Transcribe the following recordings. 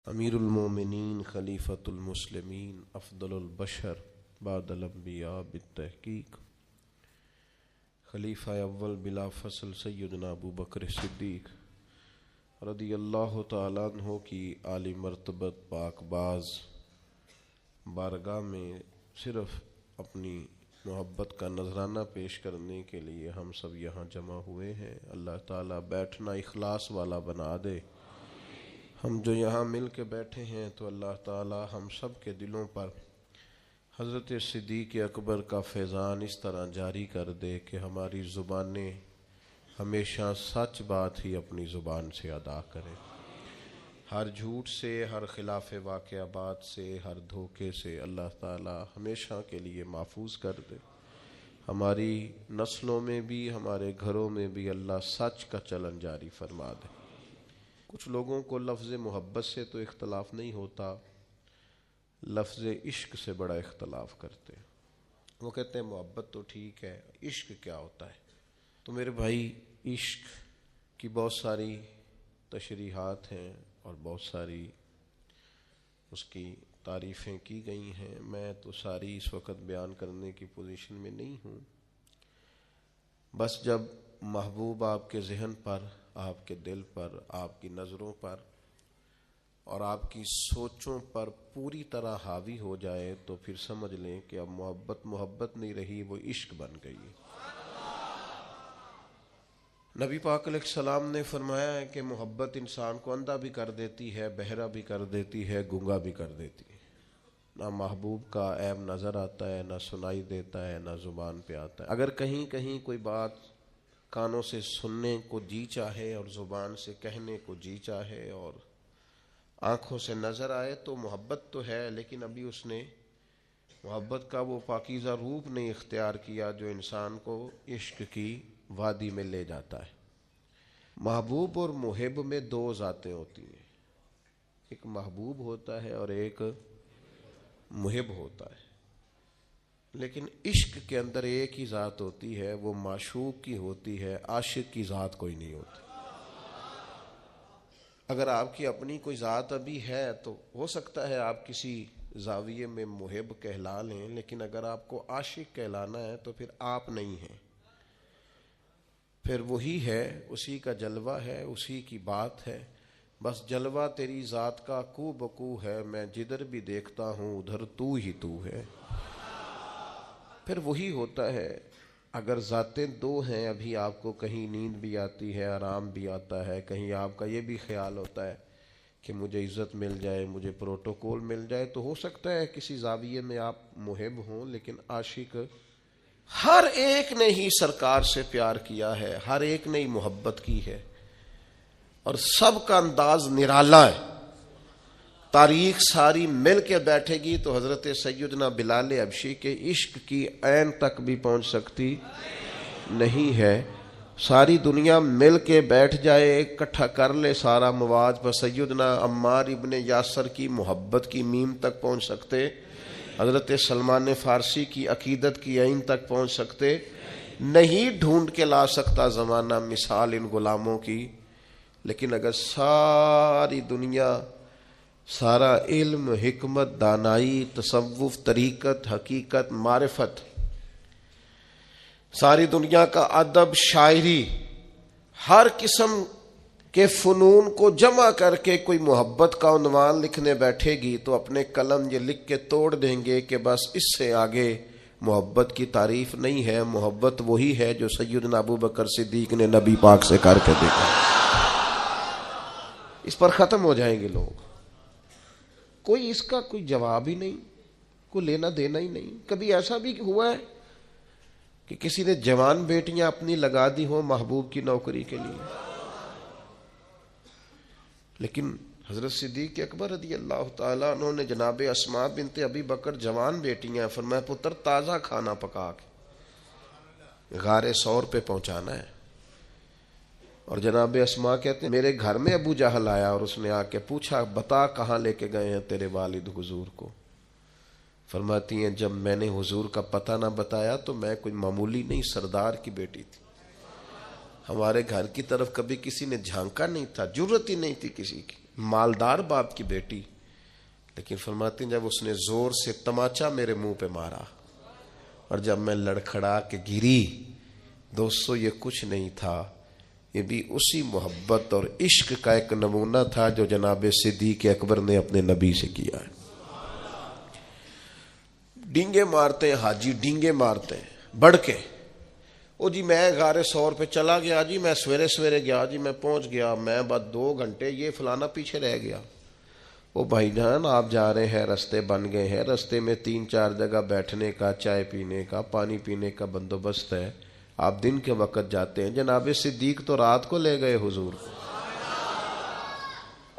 امیر المومنین خلیفۃ المسلمین افضل البشر بعد الانبیاء بالتحقیق خلیفہ اول بلا فصل سیدنا ابو بکر صدیق رضی اللہ تعالیٰ عنہ کی عالی مرتبت پاک باز بارگاہ میں صرف اپنی محبت کا نذرانہ پیش کرنے کے لیے ہم سب یہاں جمع ہوئے ہیں۔ اللہ تعالیٰ بیٹھنا اخلاص والا بنا دے۔ ہم جو یہاں مل کے بیٹھے ہیں تو اللہ تعالیٰ ہم سب کے دلوں پر حضرت صدیق اکبر کا فیضان اس طرح جاری کر دے کہ ہماری زبانیں ہمیشہ سچ بات ہی اپنی زبان سے ادا کریں، ہر جھوٹ سے، ہر خلاف واقعہ بات سے، ہر دھوکے سے اللہ تعالیٰ ہمیشہ کے لیے محفوظ کر دے۔ ہماری نسلوں میں بھی، ہمارے گھروں میں بھی اللہ سچ کا چلن جاری فرما دے۔ کچھ لوگوں کو لفظ محبت سے تو اختلاف نہیں ہوتا، لفظ عشق سے بڑا اختلاف کرتے ہیں۔ وہ کہتے ہیں محبت تو ٹھیک ہے، عشق کیا ہوتا ہے؟ تو میرے بھائی، عشق کی بہت ساری تشریحات ہیں اور بہت ساری اس کی تعریفیں کی گئی ہیں۔ میں تو ساری اس وقت بیان کرنے کی پوزیشن میں نہیں ہوں۔ بس جب محبوب آپ کے ذہن پر، آپ کے دل پر، آپ کی نظروں پر اور آپ کی سوچوں پر پوری طرح حاوی ہو جائے تو پھر سمجھ لیں کہ اب محبت نہیں رہی، وہ عشق بن گئی ہے۔ نبی پاک علیہ السلام نے فرمایا ہے کہ محبت انسان کو اندھا بھی کر دیتی ہے، بہرا بھی کر دیتی ہے، گنگا بھی کر دیتی ہے۔ نہ محبوب کا عیب نظر آتا ہے، نہ سنائی دیتا ہے، نہ زبان پہ آتا ہے۔ اگر کہیں کوئی بات کانوں سے سننے کو جی چاہے اور زبان سے کہنے کو جی چاہے اور آنکھوں سے نظر آئے تو محبت تو ہے، لیکن ابھی اس نے محبت کا وہ پاکیزہ روپ نہیں اختیار کیا جو انسان کو عشق کی وادی میں لے جاتا ہے۔ محبوب اور محب میں دو ذاتیں ہوتی ہیں، ایک محبوب ہوتا ہے اور ایک محب ہوتا ہے، لیکن عشق کے اندر ایک ہی ذات ہوتی ہے، وہ معشوق کی ہوتی ہے، عاشق کی ذات کوئی نہیں ہوتی۔ اگر آپ کی اپنی کوئی ذات ابھی ہے تو ہو سکتا ہے آپ کسی زاویے میں محب کہلا لیں، لیکن اگر آپ کو عاشق کہلانا ہے تو پھر آپ نہیں ہیں، پھر وہی ہے، اسی کا جلوہ ہے، اسی کی بات ہے۔ بس جلوہ تیری ذات کا کو بکو ہے، میں جدھر بھی دیکھتا ہوں ادھر تو ہی تو ہے، پھر وہی ہوتا ہے۔ اگر ذاتیں دو ہیں، ابھی آپ کو کہیں نیند بھی آتی ہے، آرام بھی آتا ہے، کہیں آپ کا یہ بھی خیال ہوتا ہے کہ مجھے عزت مل جائے، مجھے پروٹوکول مل جائے، تو ہو سکتا ہے کسی زاویے میں آپ محب ہوں، لیکن عاشق ہر ایک نے ہی سرکار سے پیار کیا ہے، ہر ایک نے ہی محبت کی ہے، اور سب کا انداز نرالا ہے۔ تاریخ ساری مل کے بیٹھے گی تو حضرت سیدنا بلال حبشی کے عشق کی عین تک بھی پہنچ سکتی نہیں ہے۔ ساری دنیا مل کے بیٹھ جائے، اکٹھا کر لے سارا مواد، پر سیدنا عمار ابن یاسر کی محبت کی میم تک پہنچ سکتے، حضرت سلمان فارسی کی عقیدت کی عین تک پہنچ سکتے نہیں۔ ڈھونڈ کے لا سکتا زمانہ مثال ان غلاموں کی، لیکن اگر ساری دنیا، سارا علم، حکمت، دانائی، تصوف، طریقت، حقیقت، معرفت، ساری دنیا کا ادب، شاعری، ہر قسم کے فنون کو جمع کر کے کوئی محبت کا عنوان لکھنے بیٹھے گی تو اپنے قلم یہ لکھ کے توڑ دیں گے کہ بس اس سے آگے محبت کی تعریف نہیں ہے۔ محبت وہی ہے جو سیدنا ابو بکر صدیق نے نبی پاک سے کر کے دیکھا۔ اس پر ختم ہو جائیں گے لوگ، کوئی اس کا کوئی جواب ہی نہیں، کوئی لینا دینا ہی نہیں۔ کبھی ایسا بھی ہوا ہے کہ کسی نے جوان بیٹیاں اپنی لگا دی ہوں محبوب کی نوکری کے لیے، لیکن حضرت صدیق اکبر رضی اللہ تعالیٰ عنہ نے جناب اسماء بنت ابی بکر جوان بیٹیاں، فرمایا پتر تازہ کھانا پکا کے غار ثور پہ پہنچانا ہے، اور جناب اسماء کہتے ہیں میرے گھر میں ابو جہل آیا اور اس نے آ کے پوچھا بتا کہاں لے کے گئے ہیں تیرے والد حضور کو؟ فرماتی ہیں جب میں نے حضور کا پتہ نہ بتایا تو میں کوئی معمولی نہیں، سردار کی بیٹی تھی، ہمارے گھر کی طرف کبھی کسی نے جھانکا نہیں تھا، جرت ہی نہیں تھی کسی کی، مالدار باپ کی بیٹی، لیکن فرماتی ہیں جب اس نے زور سے تماچا میرے منہ پہ مارا اور جب میں لڑکھڑا کے گری، دوستو یہ کچھ نہیں تھا، یہ بھی اسی محبت اور عشق کا ایک نمونہ تھا جو جناب صدیق اکبر نے اپنے نبی سے کیا ہے۔ ڈینگے مارتے ہیں حاجی، ڈینگے مارتے ہیں بڑھ کے، او جی میں غار سور پہ چلا گیا جی، میں سویرے سویرے گیا جی، میں پہنچ گیا، میں بعد 2 گھنٹے، یہ فلانا پیچھے رہ گیا۔ او بھائی جان آپ جا رہے ہیں، رستے بن گئے ہیں، رستے میں 3-4 جگہ بیٹھنے کا، چائے پینے کا، پانی پینے کا بندوبست ہے، آپ دن کے وقت جاتے ہیں۔ جناب صدیق تو رات کو لے گئے حضور،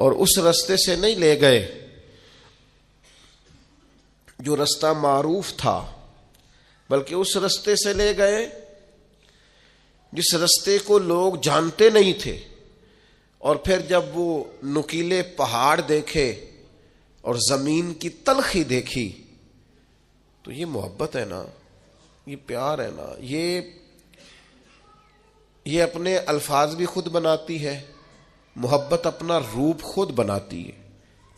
اور اس رستے سے نہیں لے گئے جو رستہ معروف تھا، بلکہ اس رستے سے لے گئے جس رستے کو لوگ جانتے نہیں تھے، اور پھر جب وہ نکیلے پہاڑ دیکھے اور زمین کی تلخی دیکھی تو یہ محبت ہے نا، یہ پیار ہے نا، یہ اپنے الفاظ بھی خود بناتی ہے، محبت اپنا روپ خود بناتی ہے،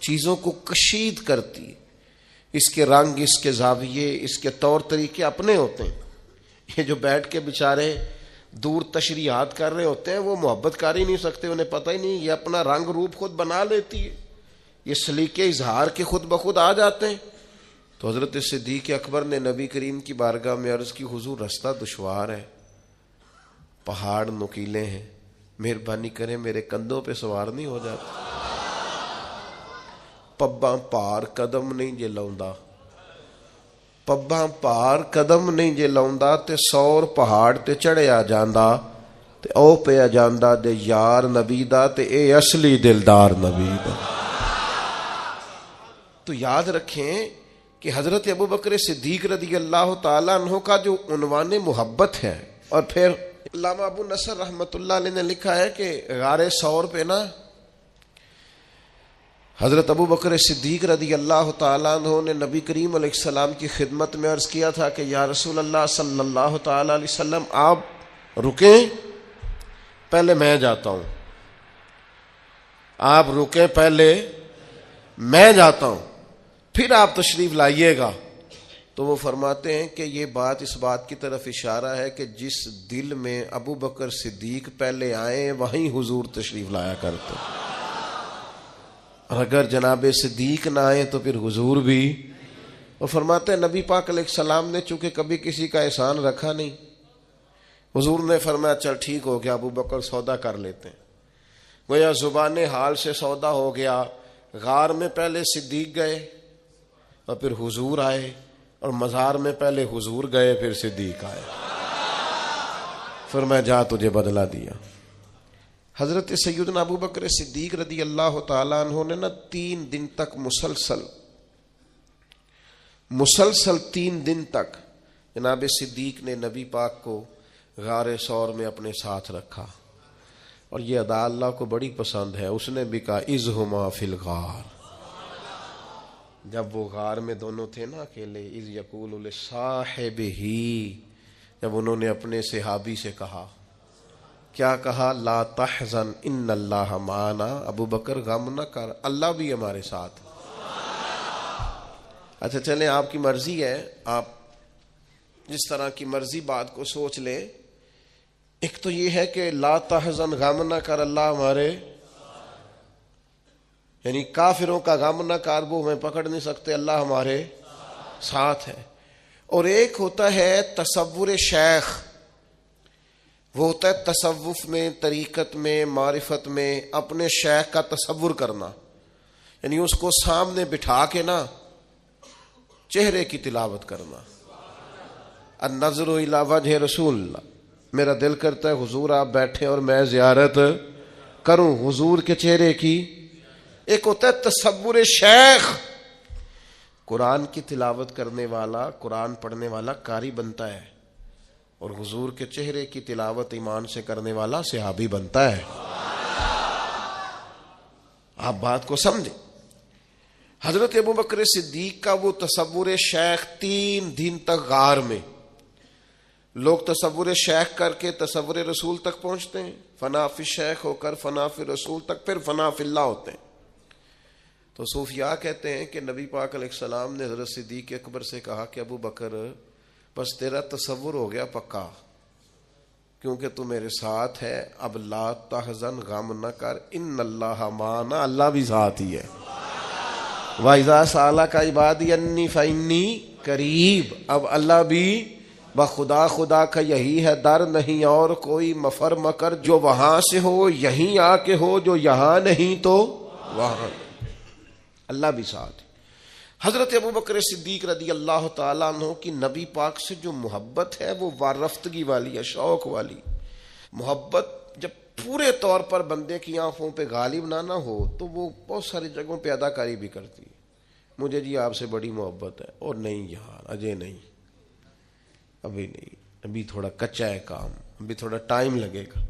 چیزوں کو کشید کرتی ہے، اس کے رنگ، اس کے زاویے، اس کے طور طریقے اپنے ہوتے ہیں۔ یہ جو بیٹھ کے بیچارے دور تشریحات کر رہے ہوتے ہیں وہ محبت کر ہی نہیں سکتے، انہیں پتہ ہی نہیں، یہ اپنا رنگ روپ خود بنا لیتی ہے، یہ سلیقے اظہار کے خود بخود آ جاتے ہیں۔ تو حضرت صدیق اکبر نے نبی کریم کی بارگاہ میں عرض کی، حضور رستہ دشوار ہے، پہاڑ نکیلے ہیں، مہربانی کریں میرے کندھوں پہ سوار نہیں ہو جاتا؟ پباں پار قدم نہیں جے لاؤندا، پباں پار قدم نہیں جے لاؤندا تے 100 پہاڑ تے چڑھیا جاندا تے او پیا جاندا دے یار نبی دا تے اے اصلی دلدار نبی دا۔ تو یاد رکھیں کہ حضرت ابوبکر صدیق رضی اللہ تعالیٰ عنہ کا جو عنوان محبت ہے، اور پھر علامہ ابو نصر رحمۃ اللہ علیہ نے لکھا ہے کہ غار ثور پہ نا حضرت ابوبکر صدیق رضی اللہ تعالیٰ عنہ نے نبی کریم علیہ السلام کی خدمت میں عرض کیا تھا کہ یا رسول اللہ صلی اللہ تعالیٰ علیہ وسلم آپ رکیں، پہلے میں جاتا ہوں، آپ رکیں پہلے میں جاتا ہوں، پھر آپ تشریف لائیے گا۔ تو وہ فرماتے ہیں کہ یہ بات اس بات کی طرف اشارہ ہے کہ جس دل میں ابوبکر صدیق پہلے آئے وہیں حضور تشریف لایا کرتے، اور اگر جناب صدیق نہ آئے تو پھر حضور بھی۔ وہ فرماتے ہیں نبی پاک علیہ السلام نے چونکہ کبھی کسی کا احسان رکھا نہیں، حضور نے فرمایا چل ٹھیک ہو گیا ابوبکر سودا کر لیتے ہیں، گویا زبان حال سے سودا ہو گیا۔ غار میں پہلے صدیق گئے اور پھر حضور آئے، اور مزار میں پہلے حضور گئے پھر صدیق آئے، فرمایا جا تجھے بدلہ دیا۔ حضرت سیدنا ابوبکر صدیق رضی اللہ تعالیٰ عنہ نے نا 3 دن تک مسلسل 3 دن تک جناب صدیق نے نبی پاک کو غار ثور میں اپنے ساتھ رکھا، اور یہ ادا اللہ کو بڑی پسند ہے۔ اس نے بھی کہا اذہما فی الغار، جب وہ غار میں دونوں تھے نا اکیلے، اذ یقول لصاحبہ، جب انہوں نے اپنے صحابی سے کہا، کیا کہا؟ لا تحزن ان اللہ معنا، ابو بکر غم نہ کر، اللہ بھی ہمارے ساتھ۔ اچھا چلیں آپ کی مرضی ہے، آپ جس طرح کی مرضی بات کو سوچ لیں۔ ایک تو یہ ہے کہ لا تحزن غم نہ کر، اللہ ہمارے، یعنی کافروں کا غم نہ کر وہ ہمیں پکڑ نہیں سکتے، اللہ ہمارے ساتھ ہے۔ اور ایک ہوتا ہے تصور شیخ، وہ ہوتا ہے تصوف میں، طریقت میں، معرفت میں اپنے شیخ کا تصور کرنا، یعنی اس کو سامنے بٹھا کے نا چہرے کی تلاوت کرنا۔ النظر الی وجہ رسول اللہ، میرا دل کرتا ہے حضور آپ بیٹھیں اور میں زیارت کروں حضور کے چہرے کی۔ ایک ہوتا ہے تصور شیخ، قرآن کی تلاوت کرنے والا، قرآن پڑھنے والا قاری بنتا ہے، اور حضور کے چہرے کی تلاوت ایمان سے کرنے والا صحابی بنتا ہے۔ آپ بات کو سمجھیں۔ حضرت ابوبکر صدیق کا وہ تصور شیخ 3 دن تک غار میں، لوگ تصور شیخ کر کے تصور رسول تک پہنچتے ہیں، فنا فی شیخ ہو کر فنا فی رسول تک، پھر فنا فی اللہ ہوتے ہیں۔ تو صوفیاء کہتے ہیں کہ نبی پاک علیہ السلام نے حضرت صدیق اکبر سے کہا کہ ابو بکر بس تیرا تصور ہو گیا پکا، کیونکہ تو میرے ساتھ ہے، اب لا تحزن، غم نہ کر، ان اللہ معنا، اللہ بھی ساتھ ہی ہے۔ وَإِذَا سَأَلَكَ عِبَادِي أَنِّي فَإِنِّي قریب، اب اللہ بھی بخدا، خدا کا یہی ہے در، نہیں اور کوئی مفر مکر، جو وہاں سے ہو یہیں آ کے ہو، جو یہاں نہیں تو وہاں، اللہ بھی ساتھ۔ حضرت ابوبکر صدیق رضی اللہ تعالیٰ عنہ کی نبی پاک سے جو محبت ہے وہ وارفتگی والی ہے، شوق والی محبت۔ جب پورے طور پر بندے کی آنکھوں پہ غالب نہ ہو تو وہ بہت ساری جگہوں پہ اداکاری بھی کرتی ہے، مجھے جی آپ سے بڑی محبت ہے، اور نہیں یار اجے نہیں، ابھی نہیں، ابھی تھوڑا کچا ہے کام، ابھی تھوڑا ٹائم لگے گا۔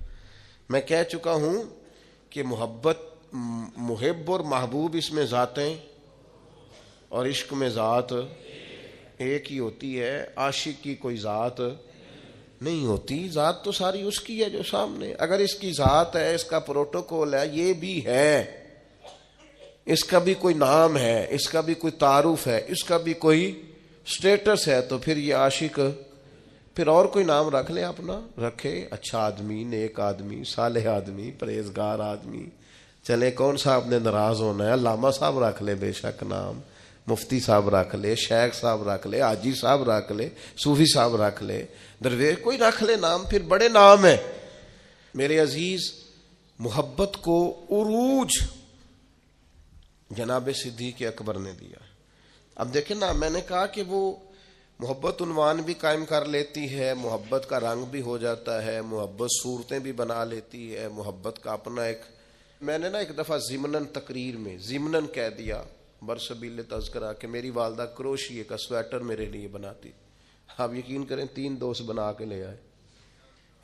میں کہہ چکا ہوں کہ محبت، محب اور محبوب اس میں ذاتیں اور عشق میں ذات ایک ہی ہوتی ہے، عاشق کی کوئی ذات نہیں ہوتی، ذات تو ساری اس کی ہے جو سامنے۔ اگر اس کی ذات ہے، اس کا پروٹوکول ہے، یہ بھی ہے، اس کا بھی کوئی نام ہے، اس کا بھی کوئی تعارف ہے، اس کا بھی کوئی سٹیٹس ہے، تو پھر یہ عاشق پھر اور کوئی نام رکھ لے اپنا، رکھے، اچھا آدمی، نیک آدمی، صالح آدمی، پرہیزگار آدمی، چلے کون صاحب نے ناراض ہونا ہے، علامہ صاحب رکھ لے بے شک نام، مفتی صاحب رکھ لے، شیخ صاحب رکھ لے، حاجی صاحب رکھ لے، صوفی صاحب رکھ لے، درویش کوئی رکھ لے نام، پھر بڑے نام ہیں۔ میرے عزیز، محبت کو عروج جناب صدیق اکبر نے دیا۔ اب دیکھیں نا، میں نے کہا کہ وہ محبت عنوان بھی قائم کر لیتی ہے، محبت کا رنگ بھی ہو جاتا ہے، محبت صورتیں بھی بنا لیتی ہے، محبت کا اپنا ایک، میں نے نا ایک دفعہ ضمناً تقریر میں ضمناً کہہ دیا برسبیل تذکرہ کہ میری والدہ کروشیے کا سویٹر میرے لیے بناتی، آپ یقین کریں 3 دوست بنا کے لے آئے،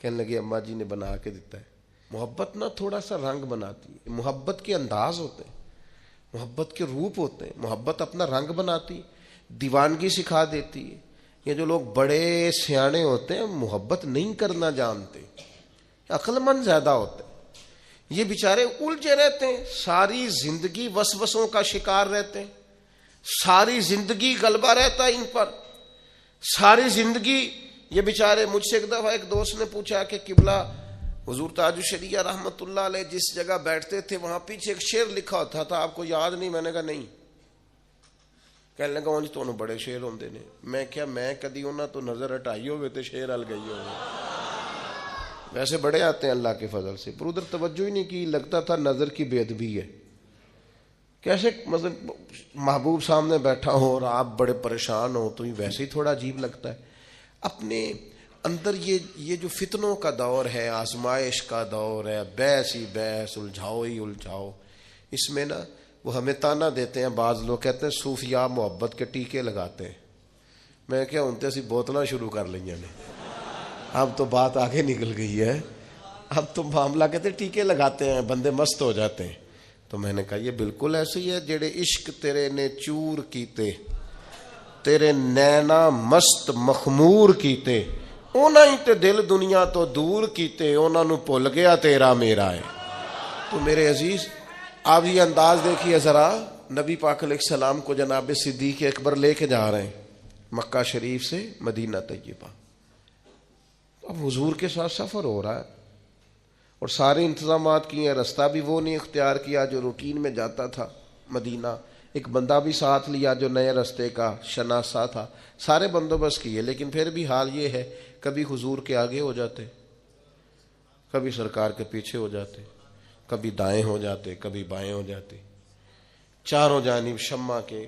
کہنے لگے اماں جی نے بنا کے دیتا ہے۔ محبت نا تھوڑا سا رنگ بناتی ہے، محبت کے انداز ہوتے ہیں، محبت کے روپ ہوتے ہیں، محبت اپنا رنگ بناتی، دیوانگی سکھا دیتی ہے۔ یہ جو لوگ بڑے سیانے ہوتے ہیں محبت نہیں کرنا جانتے، عقل مند زیادہ ہوتے ہیں، یہ بیچارے الجھے رہتے ہیں، ساری زندگی وسوسوں کا شکار رہتے ہیں، ساری زندگی غلبہ رہتا ہے ان پر، ساری زندگی یہ بیچارے۔ مجھ سے ایک دفعہ ایک دوست نے پوچھا کہ قبلہ حضور تاج الشریعہ رحمت اللہ علیہ جس جگہ بیٹھتے تھے وہاں پیچھے ایک شعر لکھا ہوتا تھا، آپ کو یاد نہیں؟ میں نے کہا نہیں۔ کہنے لگا انج تو بڑے شعر ہوندے نے۔ میں کیا میں کدی انہاں تو نظر ہٹائی ہوئے تے شعر ہل گئی ہوئے، ویسے بڑے آتے ہیں اللہ کے فضل سے، پر ادھر توجہ ہی نہیں کی، لگتا تھا نظر کی بے ادبی ہے۔ کیسے مطلب محبوب سامنے بیٹھا ہو اور آپ بڑے پریشان ہو تو یہ ویسے ہی تھوڑا عجیب لگتا ہے۔ اپنے اندر یہ جو فتنوں کا دور ہے، آزمائش کا دور ہے، بحث ہی بحث، الجھاؤ ہی الجھاؤ، اس میں نا وہ ہمیں تانا دیتے ہیں، بعض لوگ کہتے ہیں صوفیاء محبت کے ٹیکے لگاتے ہیں۔ میں کیا انتے اسی بوتلاں شروع کر لئیاں نے، اب تو بات آگے نکل گئی ہے، اب تو معاملہ کہتے ہیں ٹیکے لگاتے ہیں، بندے مست ہو جاتے ہیں۔ تو میں نے کہا یہ بالکل ایسے ہی ہے، جڑے عشق تیرے نے چور کیتے، تیرے نینا مست مخمور کیتے، اونا ہی تے دل دنیا تو دور کیتے، اونا نو بھول گیا تیرا میرا ہے۔ تو میرے عزیز آپ یہ انداز دیکھیے ذرا، نبی پاک علیہ السلام کو جناب صدیق اکبر لے کے جا رہے ہیں مکہ شریف سے مدینہ طیبہ، اب حضور کے ساتھ سفر ہو رہا ہے اور سارے انتظامات کیے ہیں، رستہ بھی وہ نہیں اختیار کیا جو روٹین میں جاتا تھا مدینہ، ایک بندہ بھی ساتھ لیا جو نئے رستے کا شناسا تھا، سارے بندوبست کیے، لیکن پھر بھی حال یہ ہے کبھی حضور کے آگے ہو جاتے، کبھی سرکار کے پیچھے ہو جاتے، کبھی دائیں ہو جاتے، کبھی بائیں ہو جاتے، چاروں جانب شمع کے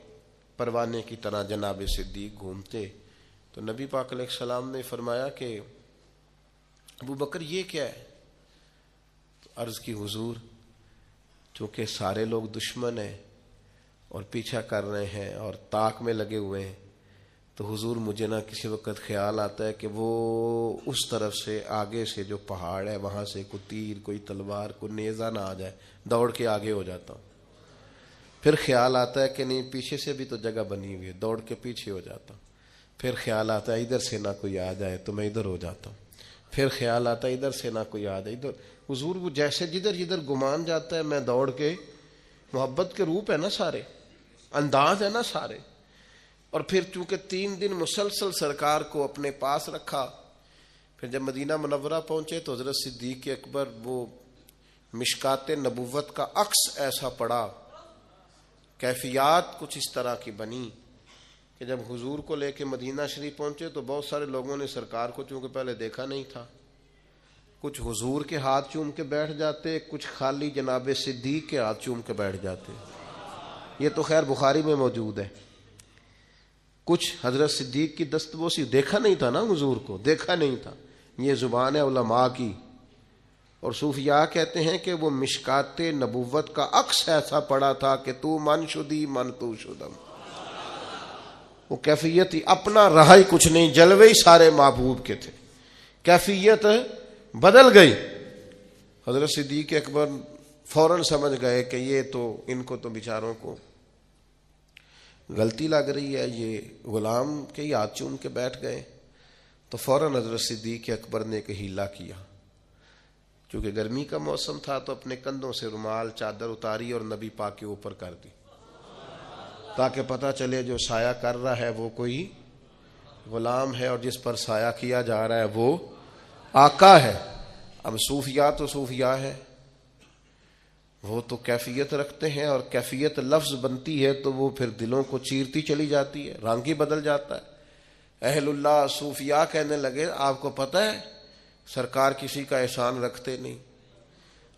پروانے کی طرح جناب صدیق گھومتے۔ تو نبی پاک علیہ السلام نے فرمایا کہ ابو بکر یہ کیا ہے؟ عرض کی حضور چونکہ سارے لوگ دشمن ہیں اور پیچھا کر رہے ہیں اور طاق میں لگے ہوئے ہیں، تو حضور مجھے نہ کسی وقت خیال آتا ہے کہ وہ اس طرف سے آگے سے جو پہاڑ ہے وہاں سے کوئی تیر، کوئی تلوار، کوئی نیزہ نہ آ جائے، دوڑ کے آگے ہو جاتا ہوں۔ پھر خیال آتا ہے کہ نہیں پیچھے سے بھی تو جگہ بنی ہوئی ہے، دوڑ کے پیچھے ہو جاتا ہوں۔ پھر خیال آتا ہے ادھر سے نہ کوئی آ جائے تو میں ادھر ہو جاتا ہوں۔ پھر خیال آتا ہے ادھر سے نہ کوئی آ جائے ادھر۔ حضور وہ جیسے جدھر جدھر گمان جاتا ہے میں دوڑ کے محبت کے روپ ہے نا سارے، انداز ہے نا سارے. اور پھر چونکہ 3 دن مسلسل سرکار کو اپنے پاس رکھا، پھر جب مدینہ منورہ پہنچے تو حضرت صدیق اکبر وہ مشکات نبوت کا عکس ایسا پڑا، کیفیات کچھ اس طرح کی بنی کہ جب حضور کو لے کے مدینہ شریف پہنچے تو بہت سارے لوگوں نے سرکار کو چونکہ پہلے دیکھا نہیں تھا، کچھ حضور کے ہاتھ چوم کے بیٹھ جاتے، کچھ خالی جناب صدیق کے ہاتھ چوم کے بیٹھ جاتے. یہ تو خیر بخاری میں موجود ہے. کچھ حضرت صدیق کی دستبوسی، دیکھا نہیں تھا نا حضور کو، دیکھا نہیں تھا. یہ زبان ہے علماء کی. اور صوفیاء کہتے ہیں کہ وہ مشکات نبوت کا عکس ایسا پڑا تھا کہ تو من شدی من تو شدم. وہ کیفیت ہی اپنا رہا ہی کچھ نہیں، جلوے ہی سارے محبوب کے تھے. کیفیت بدل گئی. حضرت صدیق اکبر فوراً سمجھ گئے کہ یہ تو ان کو تو بیچاروں کو غلطی لگ رہی ہے، یہ غلام کے ہی ہاتھ چوم کے بیٹھ گئے. تو فوراً حضرت صدیق اکبر نے ایک ہیلا کیا. چونکہ گرمی کا موسم تھا تو اپنے کندھوں سے رومال چادر اتاری اور نبی پاک کے اوپر کر دی، تاکہ پتہ چلے جو سایہ کر رہا ہے وہ کوئی غلام ہے اور جس پر سایہ کیا جا رہا ہے وہ آقا ہے. اب صوفیاء تو صوفیاء ہے، وہ تو کیفیت رکھتے ہیں، اور کیفیت لفظ بنتی ہے تو وہ پھر دلوں کو چیرتی چلی جاتی ہے، رنگ ہی بدل جاتا ہے. اہل اللہ صوفیاء کہنے لگے آپ کو پتہ ہے سرکار کسی کا احسان رکھتے نہیں.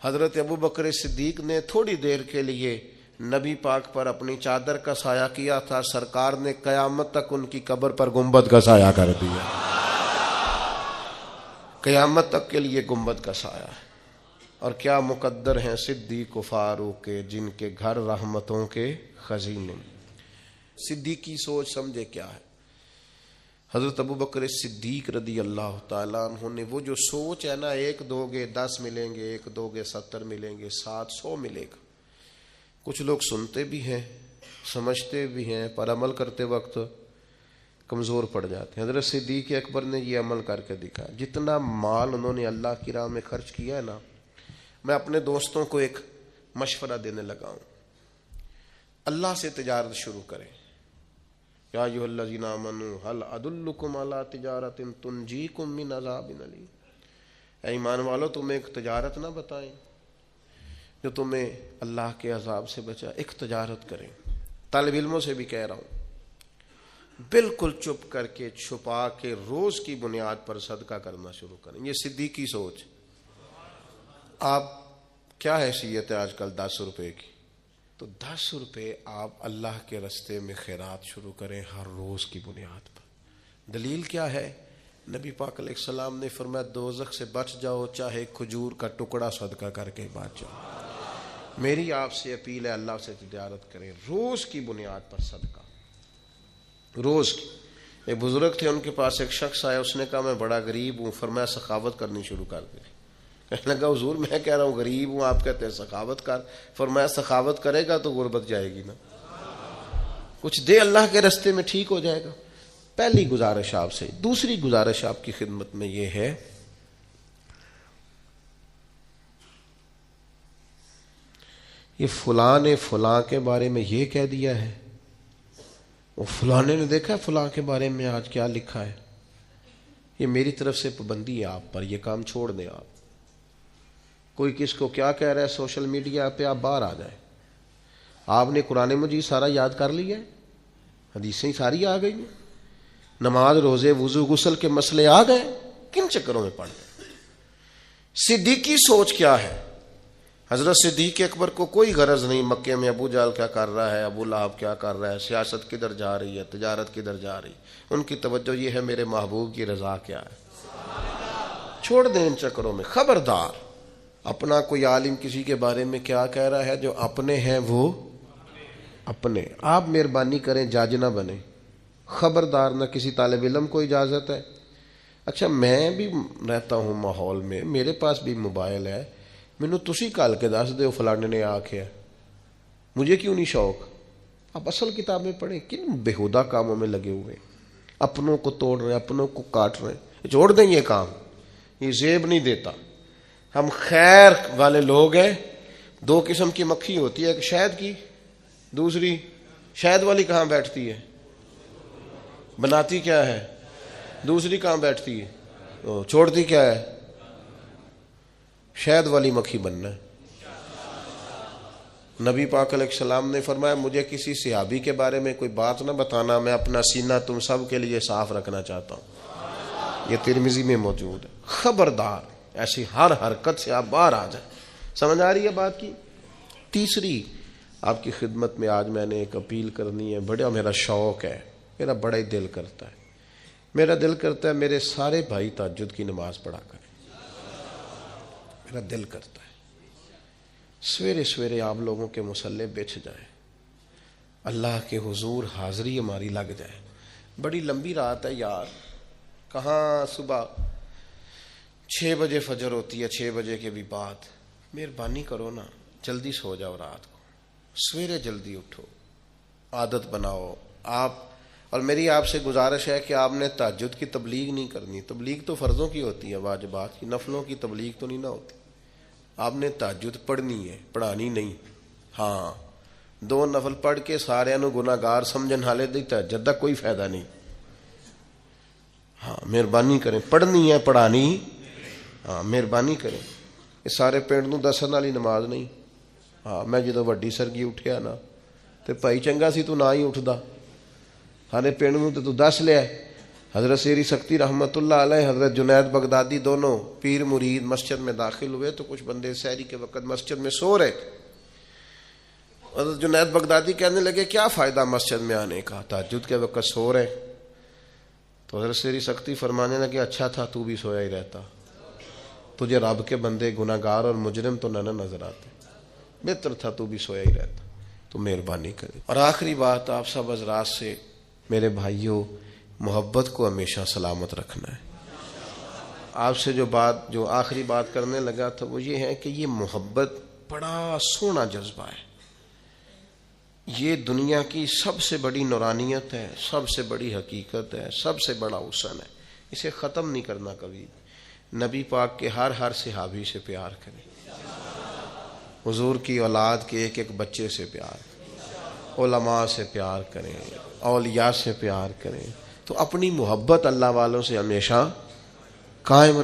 حضرت ابو بکر صدیق نے تھوڑی دیر کے لیے نبی پاک پر اپنی چادر کا سایہ کیا تھا، سرکار نے قیامت تک ان کی قبر پر گنبد کا سایہ کر دیا. قیامت تک کے لیے گنبد کا سایہ ہے. اور کیا مقدر ہیں صدیق و فاروق کے، جن کے گھر رحمتوں کے خزینے. صدیقی سوچ سمجھے کیا ہے. حضرت ابو بکر صدیق رضی اللہ تعالیٰ عنہ نے وہ جو سوچ ہے نا، 1 دو گے 10 ملیں گے، 1 دو گے 70 ملیں گے، 700 ملے گا. کچھ لوگ سنتے بھی ہیں، سمجھتے بھی ہیں، پر عمل کرتے وقت کمزور پڑ جاتے ہیں. حضرت صدیق اکبر نے یہ عمل کر کے دکھا. جتنا مال انہوں نے اللہ کی راہ میں خرچ کیا ہے نا، میں اپنے دوستوں کو ایک مشورہ دینے لگا ہوں، اللہ سے تجارت شروع کریں. یا ایھا الذین آمنوا ھل ادلکم علی تجارۃ تنجیکم من عذاب الیم. اے ایمان والو تمہیں ایک تجارت نہ بتائیں جو تمہیں اللہ کے عذاب سے بچا. ایک تجارت کریں. طالب علموں سے بھی کہہ رہا ہوں، بالکل چپ کر کے چھپا کے روز کی بنیاد پر صدقہ کرنا شروع کریں. یہ صدیقی سوچ. آپ کیا حیثیت ہے آج کل 10 روپے کی؟ تو 10 روپے آپ اللہ کے رستے میں خیرات شروع کریں ہر روز کی بنیاد پر. دلیل کیا ہے؟ نبی پاک علیہ السلام نے فرمایا دوزخ سے بچ جاؤ چاہے کھجور کا ٹکڑا صدقہ کر کے بچ جاؤ. میری آپ سے اپیل ہے اللہ سے تجارت کریں روز کی بنیاد پر صدقہ. روز کی. ایک بزرگ تھے، ان کے پاس ایک شخص آیا، اس نے کہا میں بڑا غریب ہوں. فرمایا سخاوت کرنی شروع کر دیں. کہنے لگا حضور میں کہہ رہا ہوں غریب ہوں، آپ کہتے ہیں سخاوت کر. فرمایا سخاوت کرے گا تو غربت جائے گی نا. کچھ دے اللہ کے رستے میں، ٹھیک ہو جائے گا. پہلی گزارش آپ سے. دوسری گزارش آپ کی خدمت میں یہ ہے، یہ فلاں نے فلاں کے بارے میں یہ کہہ دیا ہے، وہ فلاں نے دیکھا فلاں کے بارے میں آج کیا لکھا ہے. یہ میری طرف سے پابندی ہے آپ پر، یہ کام چھوڑ دیں آپ. کوئی کس کو کیا کہہ رہا ہے سوشل میڈیا پہ، آپ باہر آ جائیں. آپ نے قرآن مجید سارا یاد کر لیا ہے، حدیثیں ساری آ گئی ہیں، نماز روزے وضو غسل کے مسئلے آ گئے، کن چکروں میں پڑ گئے. صدیقی سوچ کیا ہے؟ حضرت صدیق اکبر کو کوئی غرض نہیں مکے میں ابو جہل کیا کر رہا ہے، ابو لہب کیا کر رہا ہے، سیاست کدھر جا رہی ہے، تجارت کدھر جا رہی. ان کی توجہ یہ ہے میرے محبوب کی رضا کیا ہے. چھوڑ دیں ان چکروں میں. خبردار اپنا کوئی عالم کسی کے بارے میں کیا کہہ رہا ہے، جو اپنے ہیں وہ اپنے. آپ مہربانی کریں جج نہ بنیں. خبردار نہ کسی طالب علم کو اجازت ہے. اچھا میں بھی رہتا ہوں ماحول میں، میرے پاس بھی موبائل ہے، مینوں تسی کل کے دس دیو فلانے نے آکھیا، مجھے کیوں نہیں شوق. آپ اصل کتابیں پڑھیں. کن بےہودہ کاموں میں لگے ہوئے، اپنوں کو توڑ رہے ہیں، اپنوں کو کاٹ رہے ہیں. چھوڑ دیں یہ کام، یہ زیب نہیں دیتا. ہم خیر والے لوگ ہیں، دو قسم کی مکھی ہوتی ہے، ایک شہد کی، دوسری شہد والی کہاں بیٹھتی ہے؟ بناتی کیا ہے؟ دوسری کہاں بیٹھتی ہے؟ چھوڑتی کیا ہے؟ شہد والی مکھی بننا ہے۔ نبی پاک علیہ السلام نے فرمایا مجھے کسی صحابی کے بارے میں کوئی بات نہ بتانا، میں اپنا سینہ تم سب کے لیے صاف رکھنا چاہتا ہوں۔ یہ ترمذی میں موجود ہے۔ خبردار ایسی ہر حرکت سے آپ باہر آ جائیں۔ سمجھ آ رہی ہے بات کی؟ تیسری آپ کی خدمت میں آج میں نے ایک اپیل کرنی ہے، بڑا میرا شوق ہے، میرا بڑا ہی دل کرتا ہے، میرا دل کرتا ہے میرے سارے بھائی تہجد کی نماز پڑھا کریں۔ میرا دل کرتا ہے سویرے سویرے آپ لوگوں کے مصلے بچھ جائیں، اللہ کے حضور حاضری ہماری لگ جائے۔ بڑی لمبی رات ہے یار، کہاں صبح 6 بجے فجر ہوتی ہے، 6 بجے کے بھی بعد۔ مہربانی کرو نا، جلدی سو جاؤ، رات کو سویرے جلدی اٹھو، عادت بناؤ آپ۔ اور میری آپ سے گزارش ہے کہ آپ نے تہجد کی تبلیغ نہیں کرنی، تبلیغ تو فرضوں کی ہوتی ہے، واجبات کی، نفلوں کی تبلیغ تو نہیں نہ ہوتی۔ آپ نے تہجد پڑھنی ہے، پڑھانی نہیں۔ ہاں 2 نفل پڑھ کے سارے نو گناہگار سمجھن حالے دی تہجد دا کوئی فائدہ نہیں۔ ہاں مہربانی کریں، پڑھنی ہے پڑھانی، ہاں مہربانی کریں۔ یہ سارے پنڈ نو دسن والی نماز نہیں۔ ہاں میں جدو وڈی سرگی اٹھیا نا تے بھائی چنگا سی تو نہ ہی اٹھدا، سارے پنڈ نو تے تو دس لیا۔ حضرت سیری سکتی رحمت اللہ علیہ، حضرت جنید بغدادی دونوں پیر مرید مسجد میں داخل ہوئے تو کچھ بندے سحری کے وقت مسجد میں سو رہے تھے۔ حضرت جنید بغدادی کہنے لگے کیا فائدہ مسجد میں آنے کا، تہجد کے وقت سو رہے۔ تو حضرت سیری سکتی فرمانے لگے اچھا تھا تو بھی سویا ہی رہتا، تجھے رب کے بندے گناہگار اور مجرم تو نہ نظر آتے، بہتر تھا تو بھی سویا ہی رہتا۔ تو مہربانی کرے۔ اور آخری بات آپ سب حضرات سے، میرے بھائیوں، محبت کو ہمیشہ سلامت رکھنا ہے۔ آپ سے جو آخری بات کرنے لگا تھا وہ یہ ہے کہ یہ محبت بڑا سونا جذبہ ہے، یہ دنیا کی سب سے بڑی نورانیت ہے، سب سے بڑی حقیقت ہے، سب سے بڑا حسن ہے، اسے ختم نہیں کرنا کبھی۔ نبی پاک کے ہر صحابی سے پیار کریں، حضور کی اولاد کے ایک بچے سے پیار کریں، علماء سے پیار کریں، اولیاء سے پیار کریں، تو اپنی محبت اللہ والوں سے ہمیشہ قائم رکھیں۔